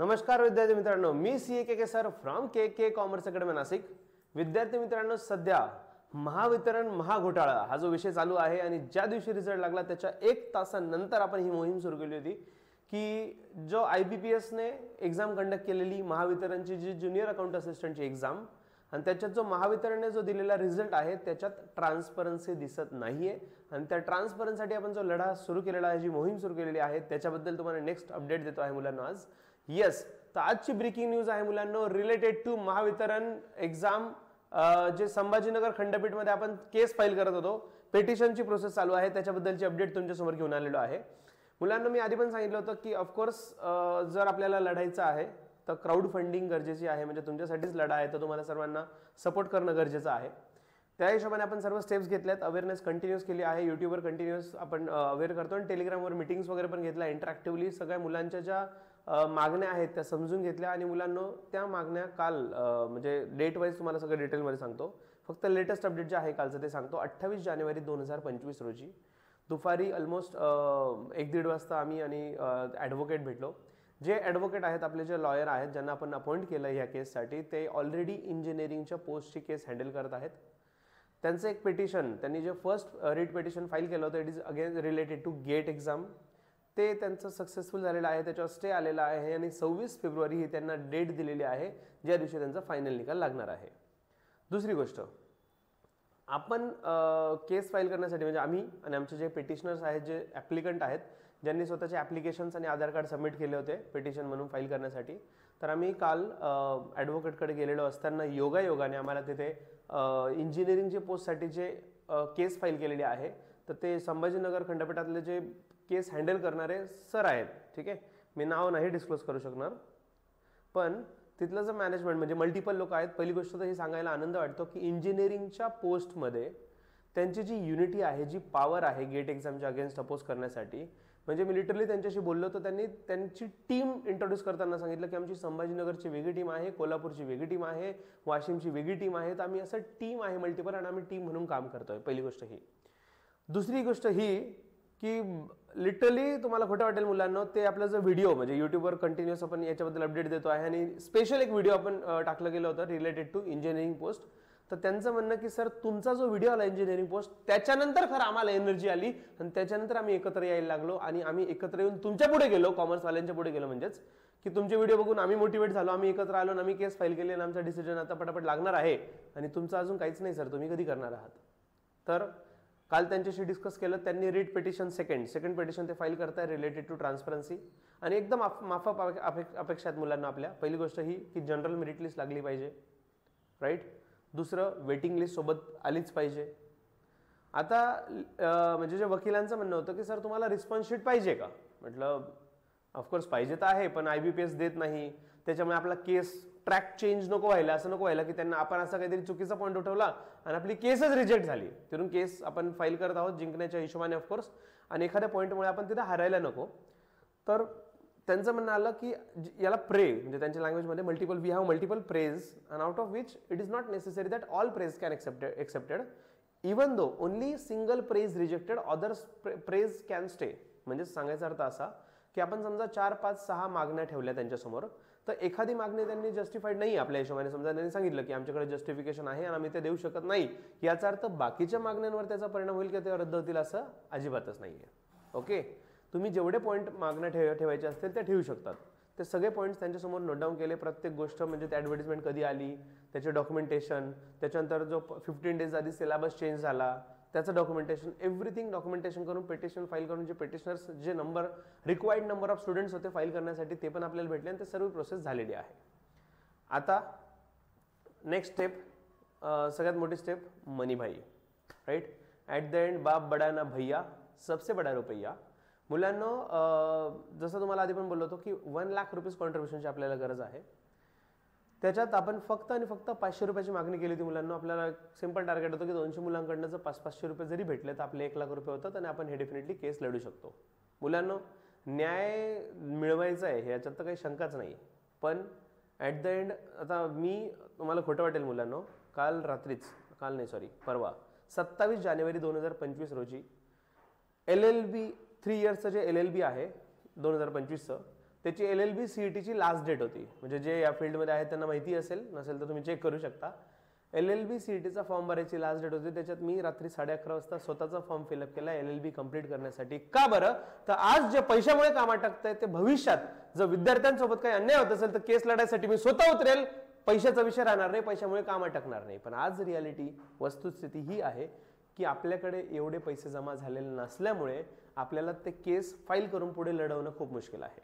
नमस्कार विद्यार्थी मित्रांनो, मी CA sir from K commerce academy Nashik. विद्यार्थी मित्रांनो, सध्या महावितरण महाघोटाळा हा जो विषय चालू आहे आणि ज्या दिवशी रिझल्ट लागला त्याच्या 1 तासानंतर आपण ही मोहीम सुरू केली होती की जो IBPS ने एग्जाम कंडक्ट केलेली महावितरणची जी ज्युनियर अकाउंट असिस्टंटची एग्जाम आणि त्याच्यात जो महावितरणने जो दिलेला रिझल्ट आहे त्याच्यात ट्रान्सपरन्सी दिसत नाहीये आणि त्या ट्रान्सपरन्सीसाठी आपण जो लढा सुरू केलेला आहे, जी मोहीम सुरू केलेली आहे त्याच्याबद्दल तुम्हाला नेक्स्ट अपडेट देतो आहे मुलांना आज। येस, तर आजची ब्रेकिंग न्यूज आहे मुलांना रिलेटेड टू महावितरण एग्जाम जे संभाजीनगर खंडपीठमध्ये आपण केस फाईल करत होतो, पेटिशनची प्रोसेस चालू आहे, त्याच्याबद्दलची अपडेट तुमच्या समोर घेऊन आलेलो आहे। मुलांना मी आधी पण सांगितलं होतं की ऑफकोर्स जर आपल्याला लढायचं आहे तर क्राउड फंडिंग गरजेची आहे, म्हणजे तुमच्यासाठीच लढा आहे, तर तुम्हाला सर्वांना सपोर्ट करणं गरजेचं आहे। त्या हिशोबाने आपण सर्व स्टेप्स घेतल्यात, अवेअरनेस कंटिन्यूस केली आहे, युट्यूबवर कंटिन्यूस आपण अवेअर करतो आणि टेलिग्रामवर मीटिंग्स वगैरे पण घेतल्या इंटरॅक्टिव्हली। सगळ्या मुलांच्या ज्या मागण्या आहेत त्या समजून घेतल्या आणि मुलांना त्या मागण्या काल म्हणजे डेट वाईज तुम्हाला सगळं डिटेलमध्ये सांगतो। फक्त लेटेस्ट अपडेट जे आहे कालचं ते सांगतो। 28 जानेवारी 2025 रोजी दुपारी ऑलमोस्ट 1-1.5 वाजता आम्ही आणि ॲडव्होकेट भेटलो। जे ॲडव्होकेट आहेत, आपले जे लॉयर आहेत ज्यांना आपण अपॉइंट केलं या केससाठी, ते ऑलरेडी इंजिनिअरिंगच्या पोस्टची केस हँडल करत आहेत। त्यांचं एक पेटिशन, त्यांनी जे फर्स्ट रिट पेटिशन फाईल केलं होतं, it is again related to GATE exam, ते त्यांचं सक्सेसफुल झालेलं आहे, त्याच्यावर स्टे आलेला आहे आणि 26 फेब्रुवारी ही त्यांना डेट दिलेली आहे ज्या दिवशी त्यांचा फायनल निकाल लागणार आहे। दुसरी गोष्ट, आपण केस फाईल करण्यासाठी म्हणजे आम्ही आणि आमचे जे पेटिशनर्स आहेत, जे ॲप्लिकंट आहेत, ज्यांनी स्वतःचे ॲप्लिकेशन्स आणि आधार कार्ड सबमिट केले होते पेटिशन म्हणून फाईल करण्यासाठी, तर आम्ही काल ॲडव्होकेटकडे गेलेलो असताना योगायोगाने आम्हाला तिथे इंजिनिअरिंगचे पोस्टसाठी जे केस फाईल केलेली आहे, तर ते संभाजीनगर खंडपीठातले जे केस हँडल करणारे सर आहेत, ठीक आहे, मी नाव नाही डिस्क्लोज करू शकणार, पण तिथलं जे मॅनेजमेंट म्हणजे मल्टिपल लोक आहेत। पहिली गोष्ट तर ही सांगायला आनंद वाटतो की इंजिनिअरिंगच्या पोस्टमध्ये त्यांची जी युनिटी आहे, जी पॉवर आहे गेट एक्झामच्या अगेन्स्ट अपोज करण्यासाठी, म्हणजे मी लिटरली त्यांच्याशी बोललो तर त्यांनी त्यांची टीम इंट्रोड्यूस करताना सांगितलं की आमची संभाजीनगरची वेगळी टीम आहे, कोल्हापूरची वेगळी टीम आहे, वाशिमची वेगळी टीम आहे, तर आम्ही असं टीम आहे मल्टिपल आणि आम्ही टीम म्हणून काम करतोय। पहिली गोष्ट ही। दुसरी गोष्ट ही की लिटरली तुम्हाला खोटं वाटेल मुलांना, ते आपला जो व्हिडिओ म्हणजे युट्यूबवर कंटिन्यूस आपण याच्याबद्दल अपडेट देतो आहे आणि स्पेशल एक व्हिडिओ आपण टाकलं गेलं होतं रिलेटेड टू इंजिनिअरिंग पोस्ट, तर त्यांचं म्हणणं की सर तुमचा जो व्हिडिओ आला इंजिनिअरिंग पोस्ट त्याच्यानंतर खरं आम्हाला एनर्जी आली आणि त्याच्यानंतर आम्ही एकत्र यायला लागलो आणि आम्ही एकत्र येऊन तुमच्या पुढे गेलो, कॉमर्सवाल्यांच्या पुढे गेलो, म्हणजेच की तुमचे व्हिडिओ बघून आम्ही मोटिवेट झालो, आम्ही एकत्र आलो आणि आम्ही केस फाईल केली आणि आमचा डिसिजन आता पटापट लागणार आहे आणि तुमचं अजून काहीच नाही सर, तुम्ही कधी करणार आहात। तर काल त्यांच्याशी डिस्कस केलं, त्यांनी रिट पेटिशन सेकंड पेटिशन ते फाईल करताय रिलेटेड टू ट्रान्सपरन्सी आणि एकदम माफक अपेक्षा आहेत मुलांना आपल्या। पहिली गोष्ट ही की जनरल मेरिट लिस्ट लागली पाहिजे, राईट। दुसरं, वेटिंग लिस्ट सोबत आलीच पाहिजे। आता म्हणजे जे वकिलांचं म्हणणं होतं की सर तुम्हाला रिस्पॉन्स शीट पाहिजे का, म्हटलं ऑफकोर्स पाहिजे तर आहे, पण IBPS देत नाही, त्याच्यामुळे आपला केस ट्रॅक चेंज नको व्हायला, असं नको व्हायला की त्यांना आपण असा काहीतरी चुकीचा पॉईंट उठवला आणि आपली केसच रिजेक्ट झाली, तिथून केस आपण फाईल करत आहोत जिंकण्याच्या हिशोबाने ऑफकोर्स, आणि एखाद्या पॉईंटमुळे आपण तिथे हरायला नको। तर त्यांचं म्हणणं आलं की याला प्रे म्हणजे त्यांच्या लँग्वेजमध्ये we have multiple prayers and out of which it is not necessary that all prayers can accepted even though only single prayer rejected others prayers can stay. म्हणजे सांगायचा अर्थ असा की आपण समजा 4, 5, 6 मागण्या ठेवल्या त्यांच्यासमोर, तर एखादी मागणी त्यांनी जस्टिफाईड नाही आपल्या हिशोबाने, समजा त्यांनी सांगितलं की आमच्याकडे जस्टिफिकेशन आहे आणि आम्ही ते देऊ शकत नाही, याचा अर्थ बाकीच्या मागण्यांवर त्याचा परिणाम होईल की ते रद्द होतील असं अजिबातच नाहीये। ओके, तुम्ही जेवढे पॉईंट मागण्या ठेवायचे असतील ते ठेवू शकतात। ते सगळे पॉईंट्स त्यांच्यासमोर नोट डाऊन केले, प्रत्येक गोष्ट म्हणजे ते ॲडव्हर्टिजमेंट कधी आली, त्याचे डॉक्युमेंटेशन, त्याच्यानंतर जो 15 डेज आधी सिलेबस चेंज झाला त्याचं डॉक्युमेंटेशन, एव्हरीथिंग डॉक्युमेंटेशन करून पेटिशन फाईल करून जे पेटिशनर्स जे रिक्वायर्ड नंबर ऑफ स्टुडंट्स होते फाईल करण्यासाठी ते पण आपल्याला भेटले आणि ते सर्व प्रोसेस झालेली आहे। आता नेक्स्ट स्टेप, सगळ्यात मोठी स्टेप, मनी भाई, राईट। ॲट द एंड बाप बडा ना भैया, सबसे बडा रुपया। मुलांना जसं तुम्हाला आधी पण बोललो होतो की 1 लाख रुपीज कॉन्ट्रीब्युशनची आपल्याला गरज आहे, त्याच्यात आपण फक्त आणि फक्त 500 रुपयाची मागणी केली होती मुलांना। आपल्याला सिंपल टार्गेट होतं की 200 मुलांकडनं जर 500 रुपये जरी भेटले तर आपले 1 लाख रुपये होतात आणि आपण हे डेफिनेटली केस लढू शकतो। मुलांना न्याय मिळवायचा आहे ह्याच्यात तर काही शंकाच नाही, पण ॲट द एंड आता मी तुम्हाला खोटं वाटेल मुलांना, परवा 27 जानेवारी 2025 रोजी LLB 3 इयर्सचं जे LLB आहे 2025चं, त्याची LLB CETची लास्ट डेट होती. म्हणजे जे या फील्डमध्ये आहेत त्यांना माहिती असेल, नसेल तर तुम्ही चेक करू शकता. LLB CETचा फॉर्म भरायची लास्ट डेट होती. त्याच्यात मी रात्री 11:30 वाजता स्वतःचा फॉर्म फिलअप केला LLB कंप्लीट करण्यासाठी. का बरं? तर आज जे पैशामुळे काम अटकतंय ते भविष्यात जर विद्यार्थ्यांसोबत काही अन्याय होत असेल तर केस लढायसाठी मी स्वतः उतरेल. पैशाचा विषय राहणार नाही, पैशामुळे काम अटकणार नाही. पण आज रियालिटी वस्तुस्थिती ही आहे की आपल्याकडे एवढे पैसे जमा झालेले नसल्यामुळे आपल्याला ते केस फाईल करून पुढे लढवणं खूप मुश्किल आहे.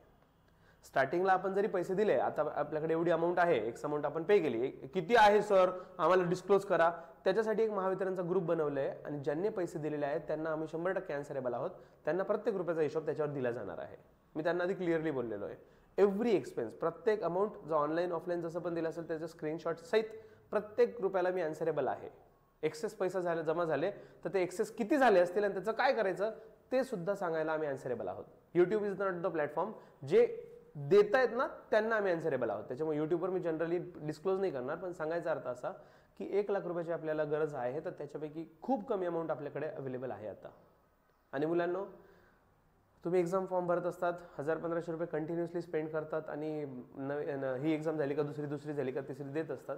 स्टार्टिंगला आपण जरी पैसे दिले, आता आपल्याकडे एवढी अमाऊंट आहे, एक्स अमाऊंट आपण पे केली, किती आहे सर आम्हाला डिस्क्लोज करा, त्याच्यासाठी एक महावितरणचा ग्रुप बनवलाय आणि ज्यांनी पैसे दिलेले आहेत त्यांना आम्ही 100% आन्सरेबल आहोत. त्यांना प्रत्येक रुपयाचा हिशोब त्याच्यावर दिला जाणार आहे. मी त्यांना आधी क्लिअरली बोललेलो आहे. एव्हरी एक्सपेन्स, प्रत्येक अमाऊंट जो ऑनलाईन ऑफलाईन जसं पण दिलं असेल त्याचे स्क्रीनशॉट सहित प्रत्येक रुपयाला मी आन्सरेबल आहे. एक्सेस पैसा झाले जमा झाले तर ते एक्सेस किती झाले असतील आणि त्याचं काय करायचं ते सुद्धा सांगायला आम्ही आन्सरेबल आहोत. YouTube is not the platform. जे देतायत ना त्यांना आम्ही आन्सरेबल आहोत. त्याच्यामुळे युट्यूबवर मी जनरली डिस्क्लोज नाही करणार, पण सांगायचा अर्थ असा की 1 लाख रुपयाची आपल्याला गरज आहे तर त्याच्यापैकी खूप कमी अमाऊंट आपल्याकडे अवेलेबल आहे आता. आणि मुलांनो, तुम्ही एक्झाम फॉर्म भरत असतात, 1000-1500 रुपये कंटिन्युअसली स्पेंड करतात आणि ही एक्झाम झाली का दुसरी झाली का तिसरी देत असतात.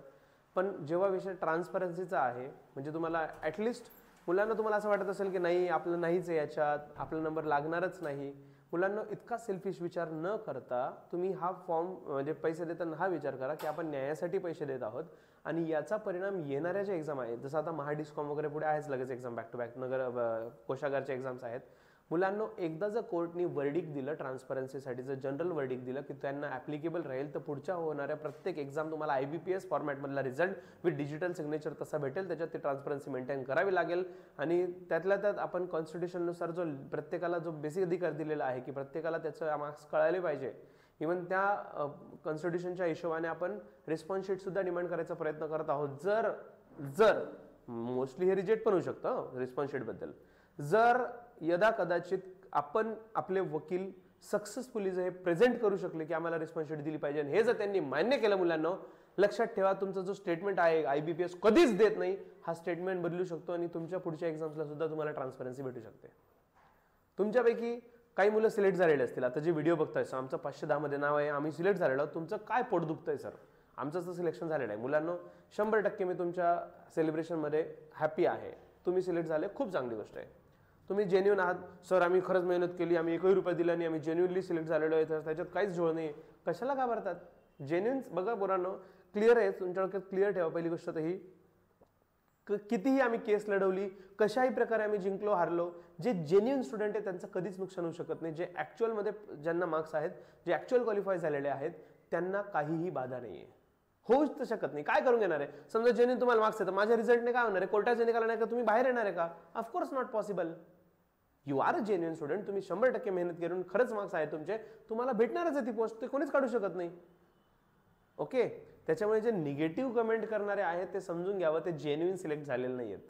पण जेव्हा विषय ट्रान्सपरन्सीचा आहे, म्हणजे तुम्हाला ॲटलिस्ट मुलांना तुम्हाला असं वाटत असेल की नाही आपलं नाहीच आहे याच्यात, आपला नंबर लागणारच नाही. मुलांना इतका सेल्फिश विचार न करता तुम्ही हा फॉर्म म्हणजे पैसे देताना हा विचार करा की आपण न्यायासाठी पैसे देत आहोत आणि याचा परिणाम येणाऱ्या ज्या एक्झाम आहेत, जसं आता महाडिस्कॉम वगैरे पुढे आहेच लगेच exam back to back, Nagar कोशागारच्या एक्झाम्स आहेत. मुलांना एकदा जर कोर्टनी वर्डिक्ट दिलं ट्रान्सपरन्सीसाठी, जर जनरल वर्डिक्ट दिलं की त्यांना ॲप्लिकेबल राहील तर पुढच्या होणाऱ्या प्रत्येक एक्झाम तुम्हाला IBPS फॉर्मॅटमधला रिझल्ट विथ डिजिटल सिग्नेचर तसा भेटेल. त्याच्यात ती ट्रान्सपरन्सी मेंटेन करावी लागेल. आणि त्यातल्या त्यात आपण कॉन्स्टिट्यूशननुसार जो प्रत्येकाला जो बेसिक अधिकार दिलेला आहे की प्रत्येकाला त्याचं मार्क्स कळायला पाहिजे, इव्हन त्या कॉन्स्टिट्यूशनच्या हिशोबाने आपण रिस्पॉन्स शीट सुद्धा डिमांड करायचा प्रयत्न करत आहोत. जर मोस्टली हे रिजेक्ट पण होऊ शकतं रिस्पॉन्स शीटबद्दल, जर यदा कदाचित आपण आपले वकील सक्सेसफुली जर हे प्रेझेंट करू शकले की आम्हाला रिस्पॉन्स शीट दिली पाहिजे आणि हे जर त्यांनी मान्य केलं, मुलांना लक्षात ठेवा तुमचा जो स्टेटमेंट आहे IBPS कधीच देत नाही, हा स्टेटमेंट बदलू शकतो आणि तुमच्या पुढच्या एक्झाम्सला सुद्धा तुम्हाला ट्रान्सपरन्सी भेटू शकते. तुमच्यापैकी काही मुलं सिलेक्ट झालेले असतील, आता जे व्हिडिओ बघताय आमचं 510 मध्ये नाव आहे, आम्ही सिलेक्ट झालेलो, तुमचं काय पोट दुखतंय सर, आमचं तर सिलेक्शन झालेलं आहे. मुलांना 100% मी तुमच्या सेलिब्रेशनमध्ये हॅपी आहे. तुम्ही सिलेक्ट झाले, खूप चांगली गोष्ट आहे. तुम्ही जेन्युइन आहात, सर आम्ही खरंच मेहनत केली, आम्ही 1 रुपया दिला नाही, आम्ही जेन्युइनली सिलेक्ट झालेलो आहे, तर त्याच्यात काहीच झोळ नाही, कशाला घाबरतात? जेन्युइन बघा पोरांनो, क्लिअर आहे तुमच्या डोक्यात, क्लिअर ठेवा. पहिली गोष्ट तर ही कितीही आम्ही केस लढवली, कशाही प्रकारे आम्ही जिंकलो हारलो, जे जेन्युइन स्टुडंट आहे त्यांचं कधीच नुकसान होऊ शकत नाही. जे ॲक्च्युअलमध्ये ज्यांना मार्क्स आहेत, जे ॲक्च्युअल क्वालिफाय झालेले आहेत त्यांना काहीही बाधा नाही आहे, होऊच तर शकत नाही. काय करून घेणार आहे? समजा जेन्युइन तुम्हाला मार्क्स येतात, माझ्या रिझल्टने काय होणार आहे? कोर्टाच्या निकालाने का तुम्ही बाहेर येणार आहे का? Of course not possible. You are a genuine student, तुम्ही 100% मेहनत करून खरंच मार्क्स आहे तुमचे, तुम्हाला भेटणारच आहे ती पोस्ट, ते कोणीच काढू शकत नाही. ओके, त्याच्यामुळे जे निगेटिव्ह कमेंट करणारे आहेत ते समजून घ्यावं, ते जेन्युइन सिलेक्ट झालेले नाही आहेत.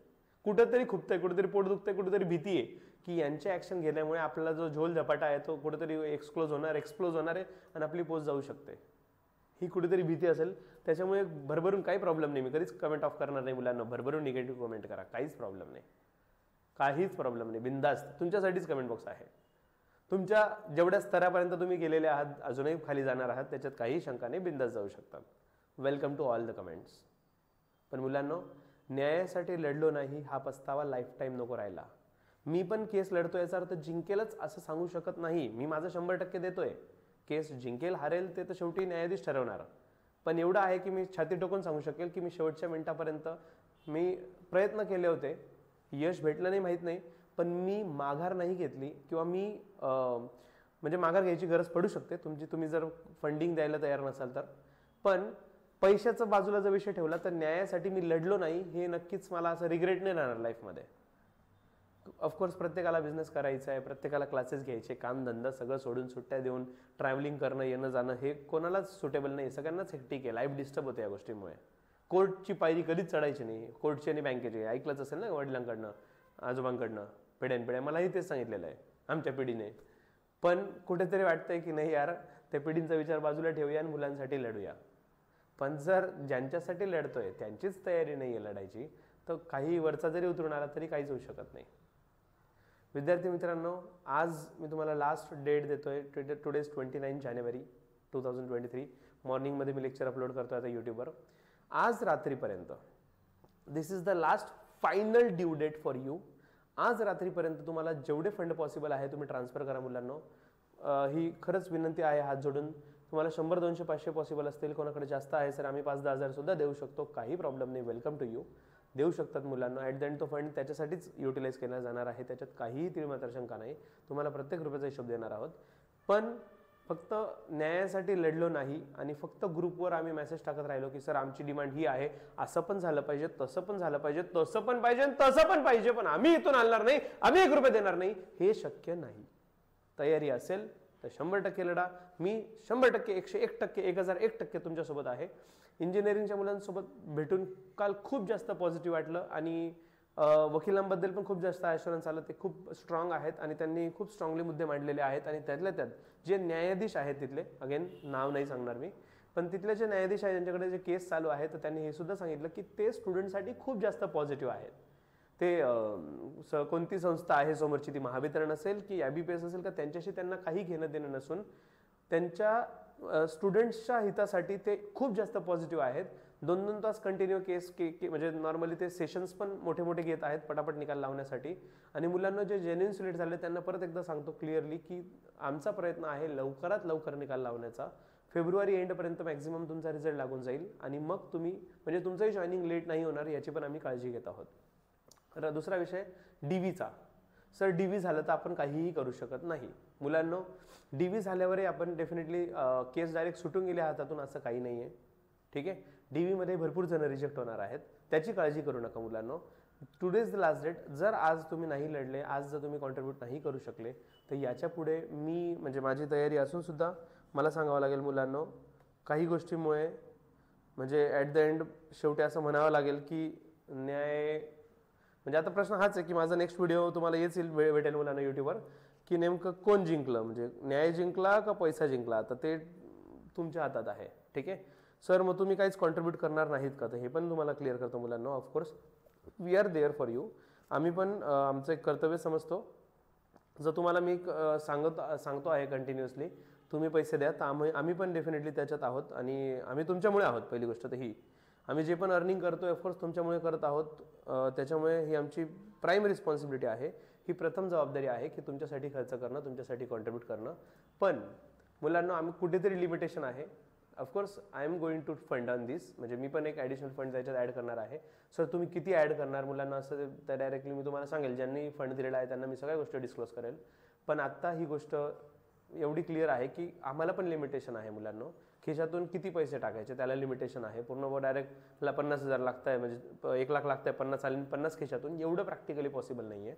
कुठंतरी खुपतंय, कुठेतरी पोट दुखतंय, कुठेतरी भीती आहे की यांच्या ऍक्शन घेण्यामुळे आपला जो झोल झपाटा आहे तो कुठेतरी एक्सप्लोज होणार आहे आणि आपली पोस्ट जाऊ शकते. ही कुठेतरी भीती असेल, त्याच्यामुळे भरभरून काही प्रॉब्लेम नाही. मी कधीच कमेंट ऑफ करणार नाही मुलांना, भरभरून निगेटिव्ह कमेंट करा, काहीच प्रॉब्लेम नाही, काहीच प्रॉब्लेम नाही. बिंदास्त तुमच्यासाठीच कमेंट बॉक्स आहे. तुमच्या जेवढ्या स्तरापर्यंत तुम्ही गेलेले आहात, अजूनही खाली जाणार आहात, त्याच्यात काही शंका नाही, बिंदास्त जाऊ शकतात. Welcome to all the comments. पण मुलांनो, न्यायासाठी लढलो नाही हा पस्तावा लाईफ टाईम नको राहिला. मी पण केस लढतो याचा अर्थ जिंकेलच असं सांगू शकत नाही. मी माझं 100% देतोय. केस जिंकेल हारेल ते तर शेवटी न्यायाधीश ठरवणार. पण एवढं आहे की मी छाती टोकून सांगू शकेल की मी शेवटच्या मिनिटापर्यंत मी प्रयत्न केले होते. यश भेटलं नाही माहीत नाही, पण मी माघार नाही घेतली किंवा मी म्हणजे माघार घ्यायची गरज पडू शकते तुम्ही जर फंडिंग द्यायला तयार नसाल तर. पण पैशाचा बाजूला जर विषय ठेवला तर न्यायासाठी मी लढलो नाही हे नक्कीच मला असं रिग्रेट नाही राहणार लाईफमध्ये. ऑफकोर्स प्रत्येकाला बिझनेस करायचा आहे, प्रत्येकाला क्लासेस घ्यायचे, काम धंदा सगळं सोडून सुट्ट्या देऊन ट्रॅव्हलिंग करणं, येणं जाणं हे कोणालाच सुटेबल नाही, सगळ्यांनाच हेक्टिक आहे. लाईफ डिस्टर्ब होते या गोष्टीमुळे. कोर्टची पायरी कधीच चढायची नाही, कोर्टची आणि बँकेची. ऐकलंच असेल ना वडिलांकडनं, आजोबांकडनं, पिढ्यानपिढ्या, मलाही तेच सांगितलेलं आहे आमच्या पिढीने. पण कुठेतरी वाटतंय की नाही यार, त्या पिढींचा विचार बाजूला ठेवूया आणि मुलांसाठी लढूया. पण जर ज्यांच्यासाठी लढतोय त्यांचीच तयारी नाही आहे लढायची, तर काही वरचा जरी उतरून आला तरी काहीच होऊ शकत नाही. विद्यार्थी मित्रांनो, आज मी तुम्हाला लास्ट डेट देतोय. टुडे इज 29 जानेवारी 2023. मॉर्निंगमध्ये मी लेक्चर अपलोड करतो आता यूट्यूबवर. आज रात्रीपर्यंत, this is the last final due date for you. आज रात्रीपर्यंत तुम्हाला जेवढे फंड पॉसिबल आहे तुम्ही ट्रान्सफर करा मुलांनो. ही खरंच विनंती आहे हात जोडून. तुम्हाला 100, 200, 500 पॉसिबल असतील, कोणाकडे जास्त आहे सर आम्ही 5-10 हजार सुद्धा देऊ शकतो, काही प्रॉब्लेम नाही, वेलकम टू यू. देऊ शकतात मुलांना. ॲट द एंड तो फंड त्याच्यासाठीच युटिलाइज केला जाणार आहे, त्याच्यात काहीही तिळमात्र शंका नाही. तुम्हाला प्रत्येक रुपयाचा हिशोब देणार आहोत. पण फक्त न्यायासाठी लढलो नाही आणि फक्त ग्रुपवर आम्ही मेसेज टाकत राहिलो की सर आमची डिमांड ही आहे, असं पण झालं पाहिजे, तसं पण झालं पाहिजे, तसं पण पाहिजे, तसं पण पाहिजे, पण आम्ही इथून आणणार नाही, आम्ही 1 रुपया देणार नाही, हे शक्य नाही. तयारी असेल तर 100% लढा. मी 100%, 101%, 1001% तुमच्यासोबत आहे. इंजिनिअरिंगच्या मुलांसोबत भेटून काल खूप जास्त पॉझिटिव्ह वाटलं आणि वकिलांबद्दल पण खूप जास्त ॲश्युरन्स आलं. ते खूप स्ट्रॉंग आहेत आणि त्यांनी खूप स्ट्रॉंगली मुद्दे मांडलेले आहेत. आणि त्यातल्या त्यात जे न्यायाधीश आहेत तिथले, अगेन नाव नाही सांगणार मी, पण तिथले जे न्यायाधीश आहेत त्यांच्याकडे जे केस चालू आहे, तर त्यांनी हे सुद्धा सांगितलं की ते स्टुडंटसाठी खूप जास्त पॉझिटिव्ह आहेत. ते कोणती संस्था आहे समोरची, ती महावितरण असेल की IBPS असेल का, त्यांच्याशी त्यांना काही घेणं देणं नसून त्यांच्या स्टुडंट्सच्या हितासाठी ते खूप जास्त पॉझिटिव्ह आहेत. 2-2 तास कंटिन्यू केस म्हणजे नॉर्मली ते सेशन्स पण मोठे मोठे घेत आहेत पटापट निकाल लावण्यासाठी. आणि मुलांना जे जेन्युइन सिलेक्ट झाले त्यांना परत एकदा सांगतो क्लिअरली की आमचा प्रयत्न आहे लवकरात लवकर निकाल लावण्याचा. फेब्रुवारी एंडपर्यंत मॅक्झिमम तुमचा रिझल्ट लागून जाईल आणि मग तुम्ही म्हणजे तुमचंही जॉईनिंग लेट नाही होणार याची पण आम्ही काळजी घेत आहोत. दुसरा विषय DVचा. सर DV झालं तर आपण काहीही करू शकत नाही. मुलांनो, DV झाल्यावरही आपण डेफिनेटली केस डायरेक्ट सुटून गेल्या हातातून असं काही नाही आहे. ठीक आहे, DV मध्ये भरपूर जण रिजेक्ट होणार आहेत, त्याची काळजी करू नका मुलांनो. Today is the last date. जर आज तुम्ही नाही लढले, आज जर तुम्ही कॉन्ट्रीब्यूट नाही करू शकले, तर याच्या पुढे मी म्हणजे माझी तयारी असून सुद्धा मला सांगावं लागेल मुलांनो, काही गोष्टीमुळे म्हणजे ॲट द एंड शेवटी असं म्हणावं लागेल की न्याय म्हणजे आता प्रश्न हाच आहे की माझा नेक्स्ट व्हिडिओ तुम्हाला येईल वेळ भेटेल मुलांना यूट्यूबवर की नेमकं कोण जिंकलं, म्हणजे न्याय जिंकला का पैसा जिंकला, तर ते तुमच्या हातात आहे. ठीक आहे सर, मग तुम्ही काहीच कॉन्ट्रीब्यूट करणार नाहीत का, तर हे पण तुम्हाला क्लिअर करतो मुलांना. Of course we are there for you. आम्ही पण आमचं एक कर्तव्य समजतो. जर तुम्हाला मी सांगतो आहे कंटिन्युअसली तुम्ही पैसे द्या, तर आम्ही पण डेफिनेटली त्याच्यात आहोत आणि आम्ही तुमच्यामुळे आहोत. पहिली गोष्ट तर ही, आम्ही जे पण अर्निंग करतो ऑफकोर्स तुमच्यामुळे करत आहोत. त्याच्यामुळे ही आमची प्राईम रिस्पॉन्सिबिलिटी आहे, ही प्रथम जबाबदारी आहे की तुमच्यासाठी खर्च करणं, तुमच्यासाठी कॉन्ट्रीब्यूट करणं. पण मुलांना आम्ही कुठेतरी लिमिटेशन आहे. Of course I am going to fund on this, म्हणजे मी पण एक ॲडिशनल फंड त्याच्यात ॲड करणार आहे. सर तुम्ही किती ॲड करणार मुलांना असं तर डायरेक्टली मी तुम्हाला सांगेल. ज्यांनी फंड दिलेला आहे त्यांना मी सगळ्या गोष्टी डिस्क्लोज करेल. पण आत्ता ही गोष्ट एवढी क्लिअर आहे की आम्हाला पण लिमिटेशन आहे मुलांनो. खिशातून किती पैसे टाकायचे त्याला लिमिटेशन आहे. पूर्ण डायरेक्ट मला 50,000 लागत आहे, म्हणजे 1 लाख लागत आहे, 50 आले 50 खिशातून, एवढं प्रॅक्टिकली पॉसिबल नाही आहे.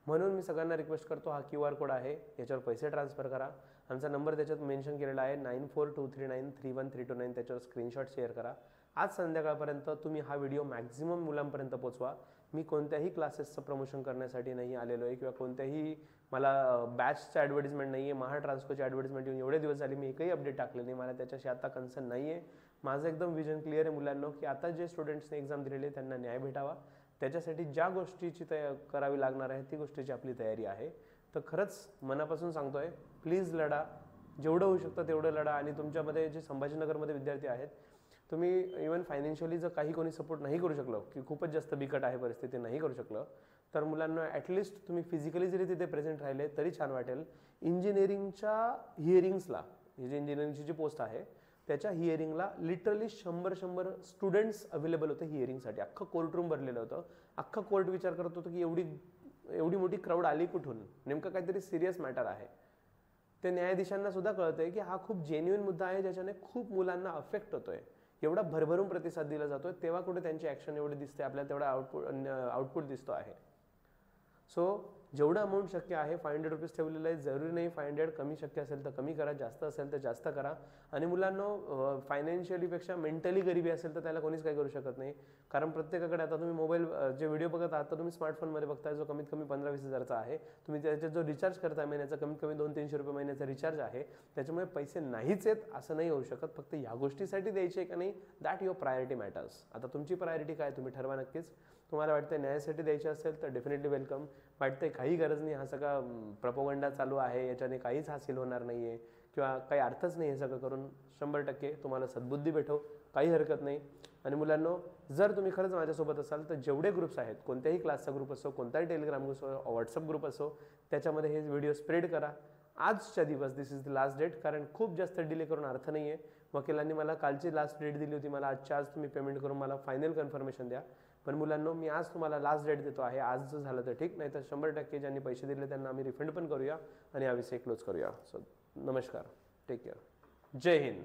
म्हणून मी सगळ्यांना रिक्वेस्ट करतो, हा QR कोड आहे, याच्यावर पैसे ट्रान्सफर करा. आमचा नंबर त्याच्यात मेन्शन केलेला आहे 9423931329. त्याच्यावर स्क्रीनशॉट शेअर करा. आज संध्याकाळपर्यंत तुम्ही हा व्हिडिओ मॅक्झिमम मुलांपर्यंत पोचवा. मी कोणत्याही क्लासेसचं प्रमोशन करण्यासाठी नाही आलेलो आहे किंवा कोणत्याही मला बॅचचं ॲडव्हर्टिजमेंट नाही आहे. महाट्रान्सकोची ॲडव्हर्टिजमेंट येऊन एवढे दिवस झाले, मी एकही अपडेट टाकले नाही. मला त्याच्याशी आता कन्सर्न नाही आहे. माझं एकदम विजन क्लिअर आहे मुलांनो की आता जे स्टुडंट्सने एक्झाम दिलेली आहे त्यांना न्याय भेटावा. त्याच्यासाठी ज्या गोष्टीची करावी लागणार आहे ती गोष्टीची आपली तयारी आहे. तर खरंच मनापासून सांगतोय, प्लीज लढा, जेवढं होऊ शकतं तेवढं लढा. आणि तुमच्यामध्ये जे संभाजीनगरमध्ये विद्यार्थी आहेत, तुम्ही इवन फायनान्शियली जर काही कोणी सपोर्ट नाही करू शकलं की खूपच जास्त बिकट आहे परिस्थिती, नाही करू शकलं, तर मुलांना ॲटलिस्ट तुम्ही फिजिकली जरी तिथे प्रेझेंट राहिले तरी छान वाटेल. इंजिनिअरिंगच्या हिअरिंग्सला, ही जी इंजिनिअरिंगची जी पोस्ट आहे त्याच्या हिअरिंगला लिटरली 100 स्टुडंट्स अवेलेबल होते हिअरिंगसाठी. अख्खं कोर्टरूम भरलेलं होतं. अख्खं कोर्ट विचार करत होतं की एवढी मोठी क्राऊड आली कुठून, नेमकं काहीतरी सिरियस मॅटर आहे. ते न्यायाधीशांना सुद्धा कळतंय की हा खूप जेन्युइन मुद्दा आहे ज्याच्याने खूप मुलांना अफेक्ट होतोय. एवढा भरभरून प्रतिसाद दिला जातोय, तेव्हा कुठे त्यांची ॲक्शन एवढी दिसते, आपल्याला तेवढा आउटपुट दिसतो आहे. सो जेवढं अमाऊंट शक्य आहे 500 रुपीज ठेवलेलं आहे. जरुरी नाही 500, कमी शक्य असेल तर कमी करा, जास्त असेल तर जास्त करा. आणि मुलांना फायनान्शियलीपेक्षा मेंटली गरिबी असेल तर त्याला कोणीच काही करू शकत नाही. कारण प्रत्येकाकडे आता तुम्ही मोबाईल जे व्हिडिओ बघत आहात तर तुम्ही स्मार्टफोनमध्ये बघताय, जो कमीत कमी 15-20 हजारचा आहे. तुम्ही त्याच्यात जो रिचार्ज करताय महिन्याचा, कमीत कमी 200-300 रुपये महिन्याचा रिचार्ज आहे. त्याच्यामुळे पैसे नाहीच आहेत असं नाही होऊ शकत. फक्त ह्या गोष्टीसाठी द्यायचे का नाही, दॅट युअर प्रायोरिटी मॅटर्स. आता तुमची प्रायोरिटी काय तुम्ही ठरवा नक्कीच. तुम्हाला वाटतं न्यायासाठी द्यायचे असेल तर डेफिनेटली वेलकम. वाटतंय काही गरज नाही, हा सगळा प्रपोगंडा चालू आहे, याच्याने काहीच हासिल होणार नाही आहे किंवा काही अर्थच नाही हे सगळं करून, 100% तुम्हाला सद्बुद्धी भेटो, काही हरकत नाही. आणि मुलांनो, जर तुम्ही खरंच माझ्यासोबत असाल तर जेवढे ग्रुप्स आहेत, कोणत्याही क्लासचा ग्रुप असो, कोणताही टेलिग्राम ग्रुप असो, व्हॉट्सअप ग्रुप असो, त्याच्यामध्ये हे व्हिडिओ स्प्रेड करा. आजच्या दिवस दिस इज द लास्ट डेट, कारण खूप जास्त डिले करून अर्थ नाही आहे. वकिलांनी मला कालची लास्ट डेट दिली होती, मला आजच्या आज तुम्ही पेमेंट करून मला फायनल कन्फर्मेशन द्या. पण मुलांनो, मी आज तुम्हाला लास्ट डेट देतो आहे. आज जर झालं तर ठीक, नाही तर 100% ज्यांनी पैसे दिले त्यांना आम्ही रिफंड पण करूया आणि हा विषय क्लोज करूया. सो नमस्कार, टेक केअर, जय हिंद.